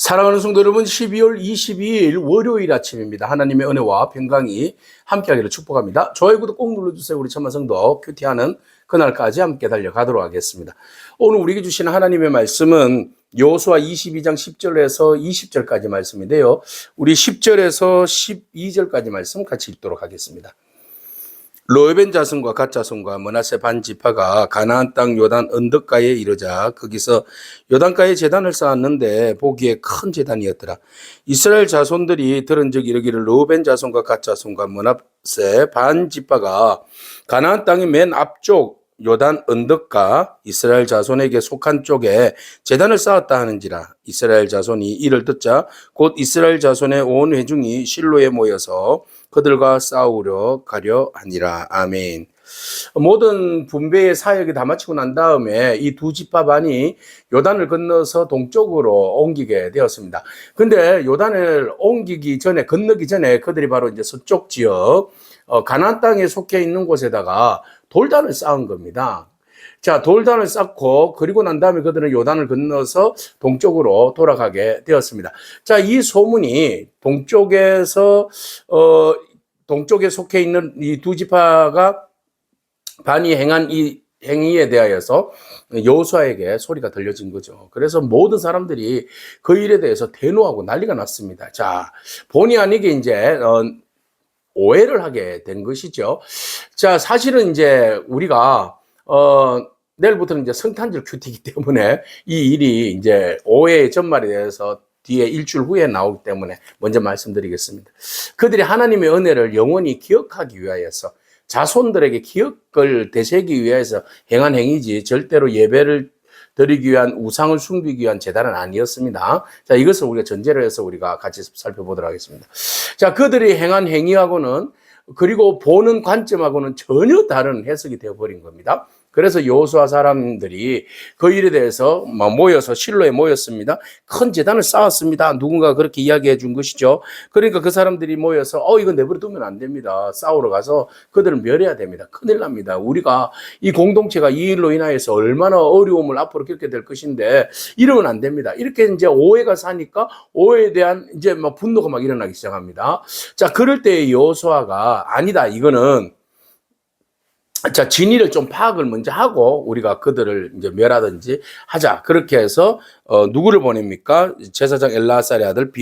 사랑하는 성도 여러분, 12월 22일 월요일 아침입니다. 하나님의 은혜와 평강이 함께하기를 축복합니다. 좋아요, 구독 꼭 눌러주세요. 우리 천만 성도 큐티하는 그날까지 함께 달려가도록 하겠습니다. 오늘 우리에게 주시는 하나님의 말씀은 여호수아 22장 10절에서 20절까지 말씀인데요. 우리 10절에서 12절까지 말씀 같이 읽도록 하겠습니다. 르우벤 자손과 갓 자손과 므낫세 반 지파가 가나안 땅 요단 언덕가에 이르자 거기서 요단가에 제단을 쌓았는데 보기에 큰 제단이었더라. 이스라엘 자손들이 들은즉 이르기를 르우벤 자손과 갓 자손과 므낫세 반 지파가 가나안 땅의 맨 앞쪽 요단 언덕가 이스라엘 자손에게 속한 쪽에 제단을 쌓았다 하는지라. 이스라엘 자손이 이를 듣자 곧 이스라엘 자손의 온 회중이 실로에 모여서 그들과 싸우려 가려 하니라. 아멘. 모든 분배의 사역이 다 마치고 난 다음에 이 두 지파 반이 요단을 건너서 동쪽으로 옮기게 되었습니다. 근데 요단을 건너기 전에 그들이 바로 이제 서쪽 지역, 가나안 땅에 속해 있는 곳에다가 돌단을 쌓은 겁니다. 자, 돌단을 쌓고 그리고 난 다음에 그들은 요단을 건너서 동쪽으로 돌아가게 되었습니다. 자, 이 소문이 동쪽에 속해 있는 이 두 지파가 반이 행한 이 행위에 대하여서 여호수아에게 소리가 들려진 거죠. 그래서 모든 사람들이 그 일에 대해서 대노하고 난리가 났습니다. 자, 본의 아니게 이제 오해를 하게 된 것이죠. 자, 사실은 이제 우리가 내일부터는 이제 성탄절 큐티이기 때문에 이 일이 이제 오해의 전말에 대해서 뒤에 일주일 후에 나오기 때문에 먼저 말씀드리겠습니다. 그들이 하나님의 은혜를 영원히 기억하기 위하여서 자손들에게 기억을 되새기 위해서 행한 행위지 절대로 예배를 드리기 위한 우상을 숨기기 위한 제단은 아니었습니다. 자, 이것을 우리가 전제로 해서 우리가 같이 살펴보도록 하겠습니다. 자, 그들이 행한 행위하고는 그리고 보는 관점하고는 전혀 다른 해석이 되어버린 겁니다. 그래서 여호수아 사람들이 그 일에 대해서 모여서 실로에 모였습니다. 큰 제단을 쌓았습니다. 누군가 그렇게 이야기해 준 것이죠. 그러니까 그 사람들이 모여서 이거 내버려 두면 안 됩니다. 싸우러 가서 그들을 멸해야 됩니다. 큰일 납니다. 우리가 이 공동체가 이 일로 인하여서 얼마나 어려움을 앞으로 겪게 될 것인데 이러면 안 됩니다. 이렇게 이제 오해가 사니까 오해에 대한 이제 분노가 막 일어나기 시작합니다. 자, 그럴 때 여호수아가 아니다. 이거는 자, 진위를 좀 파악을 먼저 하고 우리가 그들을 이제 멸하든지 하자. 그렇게 해서 누구를 보냅니까? 제사장 엘라살의 아들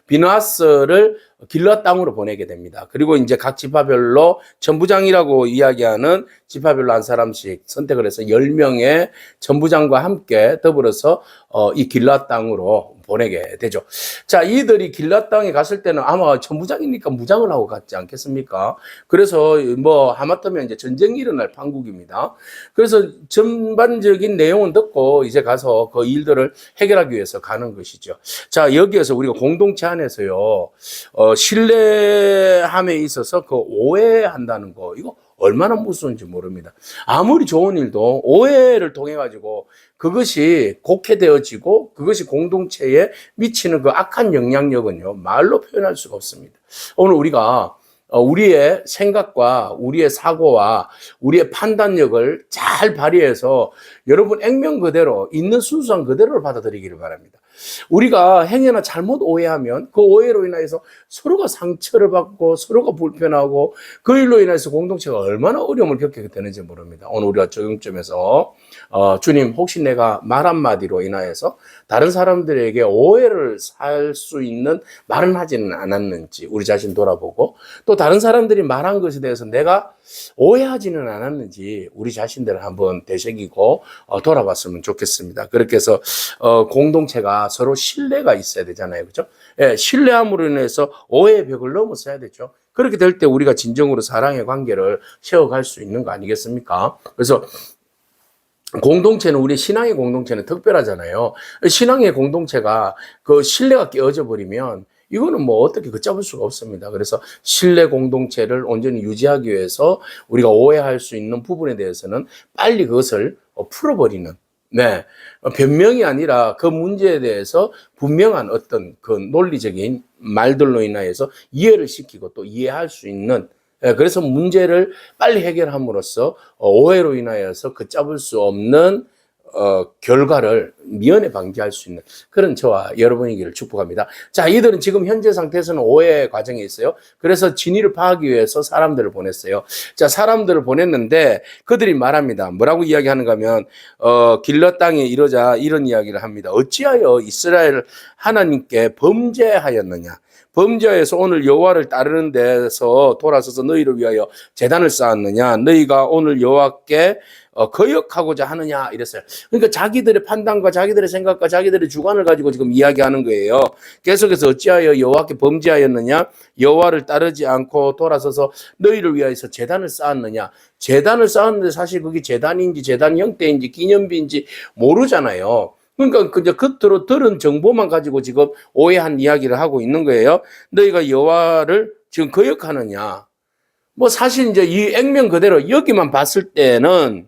비느하스를 길르앗 땅으로 보내게 됩니다. 그리고 이제 각 지파별로 천부장이라고 이야기하는 지파별로 한 사람씩 선택을 해서 10명의 천부장과 함께 더불어서 이 길르앗 땅으로 보내게 되죠. 자, 이들이 길르앗 땅에 갔을 때는 아마 천부장이니까 무장을 하고 갔지 않겠습니까? 그래서 하마터면 이제 전쟁이 일어날 판국입니다. 그래서 전반적인 내용은 듣고 이제 가서 그 일들을 해결하기 위해서 가는 것이죠. 자, 여기에서 우리가 공동체 안에서요, 신뢰함에 있어서 그 오해한다는 거, 이거 얼마나 무서운지 모릅니다. 아무리 좋은 일도 오해를 통해 가지고 그것이 곡해되어지고 그것이 공동체에 미치는 그 악한 영향력은요, 말로 표현할 수가 없습니다. 오늘 우리가 우리의 생각과 우리의 사고와 우리의 판단력을 잘 발휘해서 여러분 액면 그대로 있는 순수한 그대로를 받아들이기를 바랍니다. 우리가 행여나 잘못 오해하면 그 오해로 인해서 서로가 상처를 받고 서로가 불편하고 그 일로 인해서 공동체가 얼마나 어려움을 겪게 되는지 모릅니다. 오늘 우리가 적용점에서 주님, 혹시 내가 말 한마디로 인하여서 다른 사람들에게 오해를 살 수 있는 말은 하지는 않았는지 우리 자신 돌아보고, 또 다른 사람들이 말한 것에 대해서 내가 오해하지는 않았는지 우리 자신들을 한번 되새기고 돌아봤으면 좋겠습니다. 그렇게 해서 공동체가 서로 신뢰가 있어야 되잖아요. 그렇죠? 예, 신뢰함으로 인해서 오해의 벽을 넘어서야 되죠. 그렇게 될 때 우리가 진정으로 사랑의 관계를 세워갈 수 있는 거 아니겠습니까? 그래서 공동체는, 우리 신앙의 공동체는 특별하잖아요. 신앙의 공동체가 그 신뢰가 깨어져 버리면 이거는 어떻게 걷잡을 수가 없습니다. 그래서 신뢰 공동체를 온전히 유지하기 위해서 우리가 오해할 수 있는 부분에 대해서는 빨리 그것을 풀어버리는, 변명이 아니라 그 문제에 대해서 분명한 어떤 그 논리적인 말들로 인하여서 이해를 시키고 또 이해할 수 있는, 그래서 문제를 빨리 해결함으로써 오해로 인하여서 걷잡을 수 없는 결과를 미연에 방지할 수 있는 그런 저와 여러분이기를 축복합니다. 자, 이들은 지금 현재 상태에서는 오해 과정에 있어요. 그래서 진위를 파악하기 위해서 사람들을 보냈어요. 자, 사람들을 보냈는데 그들이 말합니다. 뭐라고 이야기하는가 하면 길러 땅에 이러자 이런 이야기를 합니다. 어찌하여 이스라엘 하나님께 범죄하였느냐. 범죄에서 오늘 여호와를 따르는 데서 돌아서서 너희를 위하여 제단을 쌓았느냐. 너희가 오늘 여호와께 거역하고자 하느냐 이랬어요. 그러니까 자기들의 판단과 자기들의 생각과 자기들의 주관을 가지고 지금 이야기하는 거예요. 계속해서 어찌하여 여호와께 범죄하였느냐, 여호와를 따르지 않고 돌아서서 너희를 위하여서 제단을 쌓았느냐. 제단을 쌓았는데 사실 그게 제단인지 제단 형태인지 기념비인지 모르잖아요. 그러니까 그냥 겉으로 들은 정보만 가지고 지금 오해한 이야기를 하고 있는 거예요. 너희가 여호와를 지금 거역하느냐. 뭐 사실 이제 이 액면 그대로 여기만 봤을 때는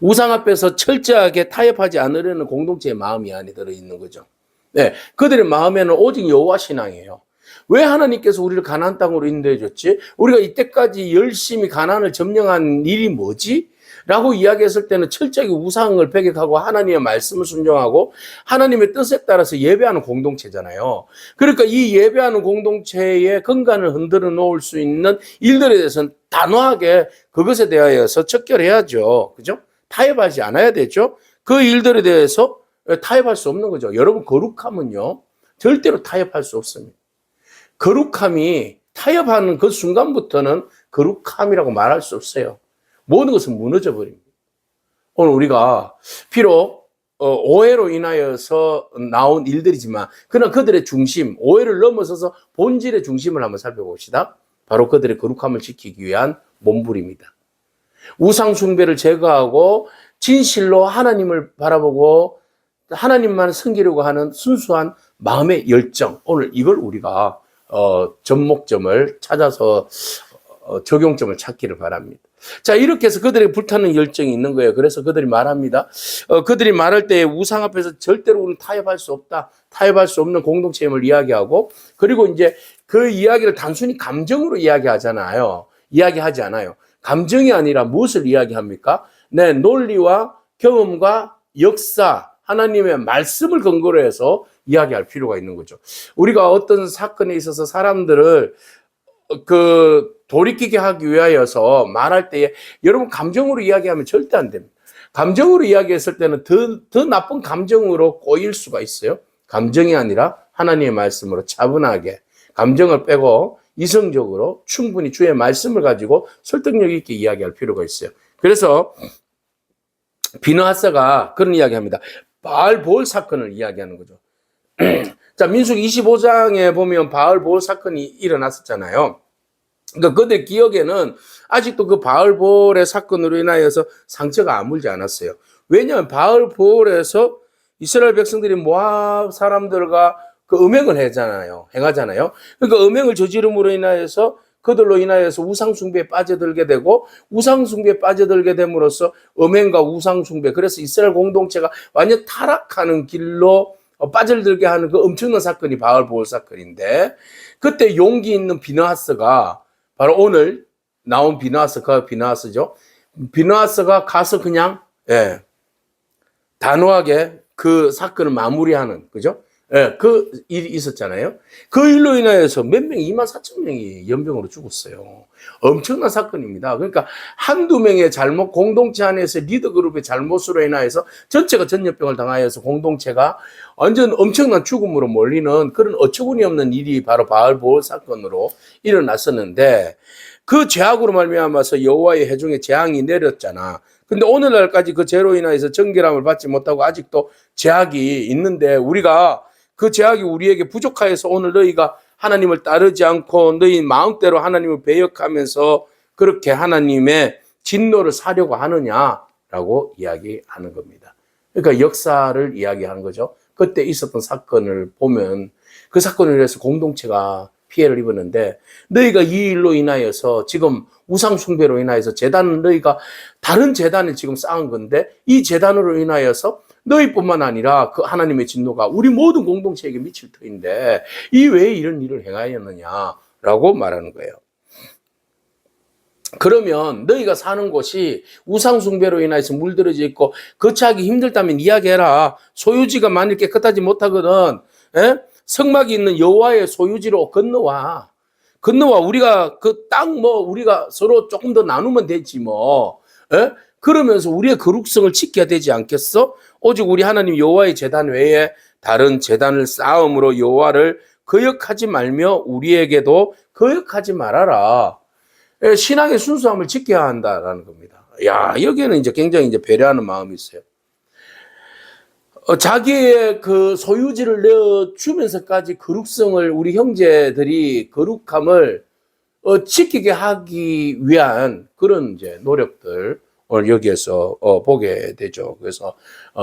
우상 앞에서 철저하게 타협하지 않으려는 공동체의 마음이 안에 들어있는 거죠. 네, 그들의 마음에는 오직 여호와 신앙이에요. 왜 하나님께서 우리를 가나안 땅으로 인도해 줬지? 우리가 이때까지 열심히 가나안을 점령한 일이 뭐지? 라고 이야기했을 때는 철저하게 우상을 배격하고 하나님의 말씀을 순종하고 하나님의 뜻에 따라서 예배하는 공동체잖아요. 그러니까 이 예배하는 공동체의 근간을 흔들어 놓을 수 있는 일들에 대해서는 단호하게 그것에 대하여서 척결해야죠. 그죠? 타협하지 않아야 되죠. 그 일들에 대해서 타협할 수 없는 거죠. 여러분, 거룩함은요, 절대로 타협할 수 없습니다. 거룩함이 타협하는 그 순간부터는 거룩함이라고 말할 수 없어요. 모든 것은 무너져 버립니다. 오늘 우리가 비록 오해로 인하여서 나온 일들이지만 그러나 그들의 중심, 오해를 넘어서서 본질의 중심을 한번 살펴봅시다. 바로 그들의 거룩함을 지키기 위한 몸부림입니다. 우상 숭배를 제거하고 진실로 하나님을 바라보고 하나님만 섬기려고 하는 순수한 마음의 열정. 오늘 이걸 우리가 접목점을 찾아서 적용점을 찾기를 바랍니다. 자, 이렇게 해서 그들에게 불타는 열정이 있는 거예요. 그래서 그들이 말합니다. 그들이 말할 때 우상 앞에서 절대로 우리는 타협할 수 없다. 타협할 수 없는 공동체임을 이야기하고, 그리고 이제 그 이야기를 단순히 감정으로 이야기하잖아요. 이야기하지 않아요. 감정이 아니라 무엇을 이야기합니까? 네, 논리와 경험과 역사, 하나님의 말씀을 근거로 해서 이야기할 필요가 있는 거죠. 우리가 어떤 사건에 있어서 사람들을 돌이키게 하기 위하여서 말할 때에 여러분 감정으로 이야기하면 절대 안 됩니다. 감정으로 이야기했을 때는 더 나쁜 감정으로 꼬일 수가 있어요. 감정이 아니라 하나님의 말씀으로 차분하게 감정을 빼고 이성적으로 충분히 주의 말씀을 가지고 설득력 있게 이야기할 필요가 있어요. 그래서 비느하스가 그런 이야기합니다. 바알보올 사건을 이야기하는 거죠. 자, 민수기 25장에 보면 바알보올 사건이 일어났었잖아요. 그러니까 그들 기억에는 아직도 그 바알보올의 사건으로 인하여서 상처가 아물지 않았어요. 왜냐하면 바알보올에서 이스라엘 백성들이 모압 사람들과 그 음행을 행하잖아요. 그러니까 음행을 저지름으로 인하여서 그들로 인하여서 우상숭배에 빠져들게 되고 우상숭배에 빠져들게 됨으로써 음행과 우상숭배, 그래서 이스라엘 공동체가 완전 타락하는 길로 빠져들게 하는 그 엄청난 사건이 바알보올 사건인데, 그때 용기 있는 비느하스가 바로 오늘 나온 비느하스죠. 비느하스가 가서 그냥 단호하게 그 사건을 마무리하는, 그죠? 그 일이 있었잖아요. 그 일로 인하여서 몇 명, 24,000명이 연병으로 죽었어요. 엄청난 사건입니다. 그러니까 한두 명의 잘못, 공동체 안에서 리더그룹의 잘못으로 인하여서 전체가 전염병을 당하여서 공동체가 완전 엄청난 죽음으로 몰리는 그런 어처구니 없는 일이 바로 바알보올 사건으로 일어났었는데, 그 죄악으로 말미암아서 여호와의 회중에 재앙이 내렸잖아. 근데 오늘날까지 그 죄로 인하여서 정결함을 받지 못하고 아직도 죄악이 있는데, 우리가 그 죄악이 우리에게 부족하여서 오늘 너희가 하나님을 따르지 않고 너희 마음대로 하나님을 배역하면서 그렇게 하나님의 진노를 사려고 하느냐라고 이야기하는 겁니다. 그러니까 역사를 이야기하는 거죠. 그때 있었던 사건을 보면 그 사건을 위해서 공동체가 피해를 입었는데, 너희가 이 일로 인하여서 지금 우상숭배로 인하여서 재단은 너희가 다른 재단을 지금 쌓은 건데, 이 재단으로 인하여서 너희뿐만 아니라 그 하나님의 진노가 우리 모든 공동체에게 미칠 터인데 이 왜 이런 일을 행하였느냐라고 말하는 거예요. 그러면 너희가 사는 곳이 우상숭배로 인해서 물들어져 있고 거처하기 힘들다면 이야기해라. 소유지가 만일 깨끗하지 못하거든 에? 성막이 있는 여호와의 소유지로 건너와. 우리가 그 땅 뭐 우리가 서로 조금 더 나누면 되지 뭐. 에? 그러면서 우리의 거룩성을 지켜야 되지 않겠어? 오직 우리 하나님 여호와의 제단 외에 다른 제단을 쌓음으로 여호와를 거역하지 말며 우리에게도 거역하지 말아라. 신앙의 순수함을 지켜야 한다라는 겁니다. 야, 여기에는 이제 굉장히 이제 배려하는 마음이 있어요. 자기의 그 소유지를 내어주면서까지 거룩성을 우리 형제들이 거룩함을 지키게 하기 위한 그런 이제 노력들 오늘 여기에서 보게 되죠. 그래서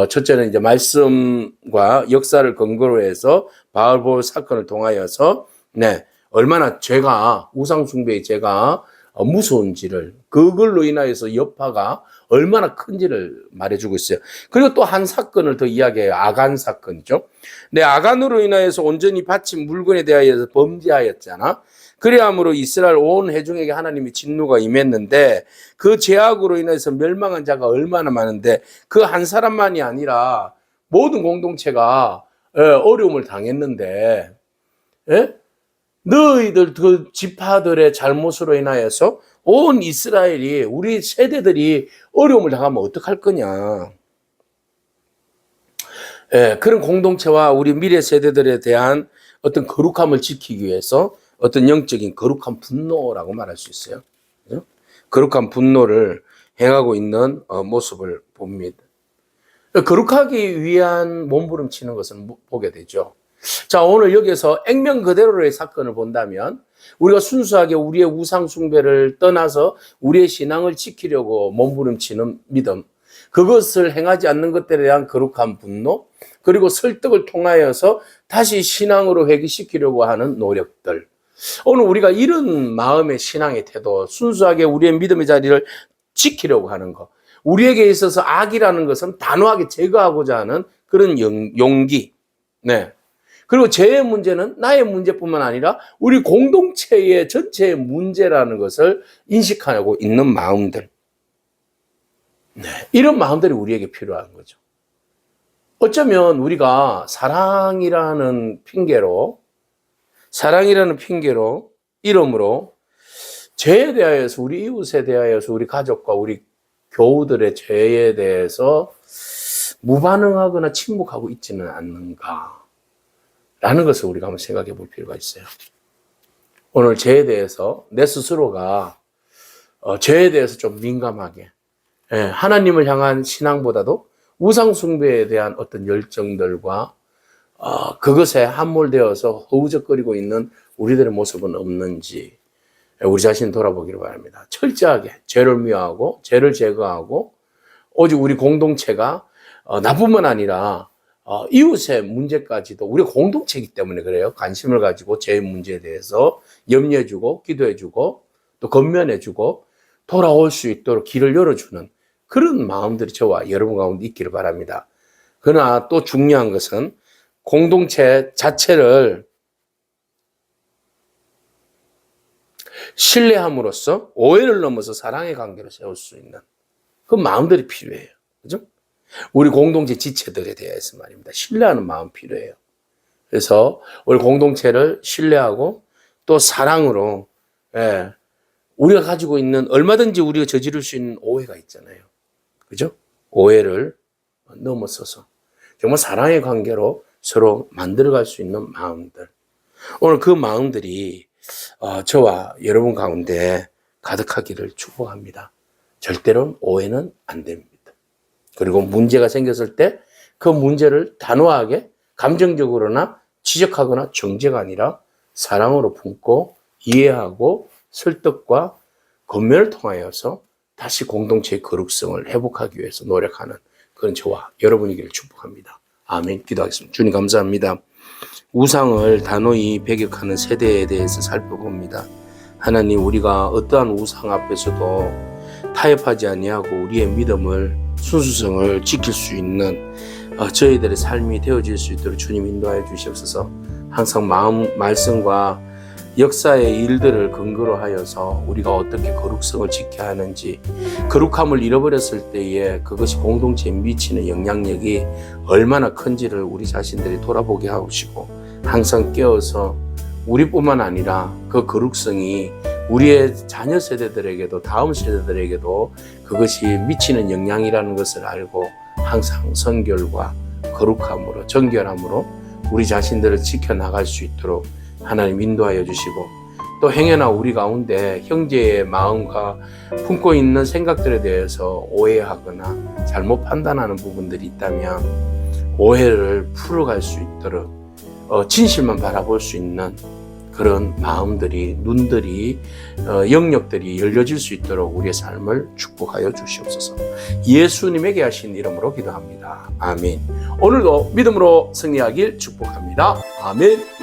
첫째는 이제 말씀과 역사를 근거로 해서 바알볼 사건을 통하여서 네, 얼마나 죄가 우상숭배의 죄가 무서운지를 그걸로 인하여서 여파가 얼마나 큰지를 말해주고 있어요. 그리고 또 한 사건을 더 이야기해요. 아간 사건이죠. 네, 아간으로 인하여서 온전히 바친 물건에 대하여서 범죄하였잖아. 그래야므로 이스라엘 온 회중에게 하나님의 진노가 임했는데 그 죄악으로 인해서 멸망한 자가 얼마나 많은데 그 한 사람만이 아니라 모든 공동체가 어려움을 당했는데 예? 너희들 그 지파들의 잘못으로 인하여서 온 이스라엘이 우리 세대들이 어려움을 당하면 어떡할 거냐. 예, 그런 공동체와 우리 미래 세대들에 대한 어떤 거룩함을 지키기 위해서 어떤 영적인 거룩한 분노라고 말할 수 있어요. 그죠? 거룩한 분노를 행하고 있는 모습을 봅니다. 거룩하기 위한 몸부림치는 것을 보게 되죠. 자, 오늘 여기서 액면 그대로의 사건을 본다면 우리가 순수하게 우리의 우상 숭배를 떠나서 우리의 신앙을 지키려고 몸부림치는 믿음, 그것을 행하지 않는 것들에 대한 거룩한 분노, 그리고 설득을 통하여서 다시 신앙으로 회귀시키려고 하는 노력들. 오늘 우리가 이런 마음의 신앙의 태도, 순수하게 우리의 믿음의 자리를 지키려고 하는 것, 우리에게 있어서 악이라는 것은 단호하게 제거하고자 하는 그런 용기. 네. 그리고 죄의 문제는 나의 문제뿐만 아니라 우리 공동체의 전체의 문제라는 것을 인식하고 있는 마음들. 네, 이런 마음들이 우리에게 필요한 거죠. 어쩌면 우리가 사랑이라는 핑계로 이름으로 죄에 대하여서 우리 이웃에 대하여서 우리 가족과 우리 교우들의 죄에 대해서 무반응하거나 침묵하고 있지는 않는가. 라는 것을 우리가 한번 생각해 볼 필요가 있어요. 오늘 죄에 대해서 내 스스로가 죄에 대해서 좀 민감하게 하나님을 향한 신앙보다도 우상숭배에 대한 어떤 열정들과 그것에 함몰되어서 허우적거리고 있는 우리들의 모습은 없는지 우리 자신 돌아보기를 바랍니다. 철저하게 죄를 미워하고 죄를 제거하고 오직 우리 공동체가 나뿐만 아니라 이웃의 문제까지도 우리 공동체이기 때문에 그래요. 관심을 가지고 제 문제에 대해서 염려해주고 기도해주고 또 건면해주고 돌아올 수 있도록 길을 열어주는 그런 마음들이 저와 여러분 가운데 있기를 바랍니다. 그러나 또 중요한 것은 공동체 자체를 신뢰함으로써 오해를 넘어서 사랑의 관계로 세울 수 있는 그 마음들이 필요해요. 그죠? 우리 공동체 지체들에 대해서 말입니다. 신뢰하는 마음 필요해요. 그래서 우리 공동체를 신뢰하고 또 사랑으로 우리가 가지고 있는 얼마든지 우리가 저지를 수 있는 오해가 있잖아요. 그죠? 오해를 넘어서서 정말 사랑의 관계로 서로 만들어갈 수 있는 마음들. 오늘 그 마음들이 저와 여러분 가운데 가득하기를 축복합니다. 절대로 오해는 안 됩니다. 그리고 문제가 생겼을 때 그 문제를 단호하게 감정적으로나 지적하거나 정죄가 아니라 사랑으로 품고 이해하고 설득과 권면을 통하여서 다시 공동체의 거룩성을 회복하기 위해서 노력하는 그런 저와 여러분이기를 축복합니다. 아멘. 기도하겠습니다. 주님 감사합니다. 우상을 단호히 배격하는 세대에 대해서 살펴봅니다. 하나님, 우리가 어떠한 우상 앞에서도 타협하지 아니하고 우리의 믿음을 순수성을 지킬 수 있는 저희들의 삶이 되어질 수 있도록 주님 인도하여 주시옵소서. 항상 말씀과 역사의 일들을 근거로 하여서 우리가 어떻게 거룩성을 지켜야 하는지, 거룩함을 잃어버렸을 때에 그것이 공동체에 미치는 영향력이 얼마나 큰지를 우리 자신들이 돌아보게 하시고, 항상 깨어서 우리뿐만 아니라 그 거룩성이 우리의 자녀 세대들에게도, 다음 세대들에게도 그것이 미치는 영향이라는 것을 알고 항상 선결과 거룩함으로, 정결함으로 우리 자신들을 지켜나갈 수 있도록 하나님 인도하여 주시고, 또 행여나 우리 가운데 형제의 마음과 품고 있는 생각들에 대해서 오해하거나 잘못 판단하는 부분들이 있다면 오해를 풀어갈 수 있도록 진실만 바라볼 수 있는 그런 마음들이, 눈들이, 영역들이 열려질 수 있도록 우리의 삶을 축복하여 주시옵소서. 예수님에게 하신 이름으로 기도합니다. 아멘. 오늘도 믿음으로 승리하길 축복합니다. 아멘.